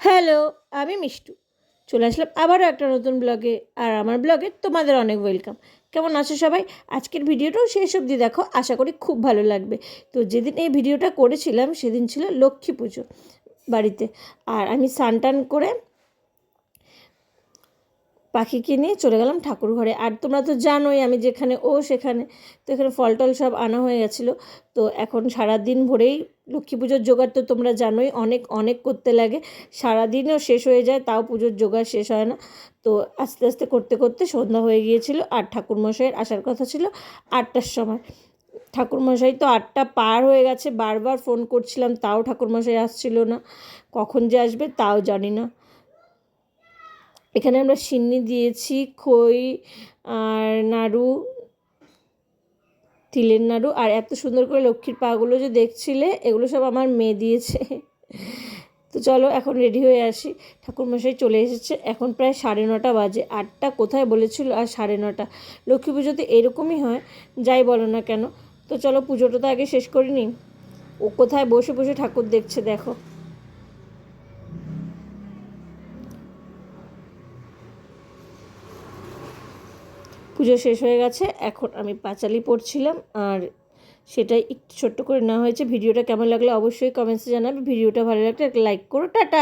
Hello, আমি মিষ্টু। চলে আসলাম আবারও একটা নতুন ব্লগে। আর আমার ব্লগে তোমাদের অনেক ওয়েলকাম। কেমন আছো সবাই? আজকের ভিডিওটাও শেষ অবধি দেখো, আশা করি খুব ভালো লাগবে। তো যেদিন এই ভিডিওটা করেছিলাম সেদিন ছিল লক্ষ্মী পুজো বাড়িতে। আর আমি স্নান টান করে পাখিকে নিয়ে চলে গেলাম ঠাকুর ঘরে। আর তোমরা তো জানোই আমি যেখানে ও সেখানে, তো এখানে ফল টল সব আনা হয়ে গেছিলো। তো এখন সারাদিন ভরেই লক্ষ্মী পুজোর জোগাড় তো তোমরা জানোই অনেক অনেক করতে লাগে। সারাদিনও শেষ হয়ে যায়, তাও পুজোর জোগাড় শেষ হয় না। তো আস্তে আস্তে করতে করতে সন্ধ্যা হয়ে গিয়েছিল। আর ঠাকুরমশাইয়ের আসার কথা ছিল 8টার সময়। ঠাকুরমশাই তো 8টা পার হয়ে গেছে, বারবার ফোন করছিলাম, তাও ঠাকুরমশাই আসছিল না। কখন যে আসবে তাও জানি না। এখানে আমরা সিন্নি দিয়েছি, খই আর নাড়ু, তিলের নাড়ু। আর এত সুন্দর করে লক্ষ্মীর পাগুলো যে দেখছিলে, এগুলো সব আমার মেয়ে দিয়েছে। তো চলো এখন রেডি হয়ে আসি। ঠাকুরমশাই চলে এসেছে, এখন প্রায় 9:30 বাজে। 8টা কোথায় বলেছিল, আর 9:30। লক্ষ্মী পুজোতে এরকমই হয়, যাই বলো না কেন। তো চলো পুজোটা তো আগে শেষ করে নিই। ও কোথায় বসে বসে ঠাকুর দেখছে দেখো। পুজো শেষ হয়ে গেছে, এখন আমি পাঁচালি পড়ছিলাম। আর সেটাই একটু ছোট্ট করে নেওয়া হয়েছে। ভিডিওটা কেমন লাগলো অবশ্যই কমেন্টসে জানাবে। ভিডিওটা ভালো লাগলে একটা লাইক করো। টাটা।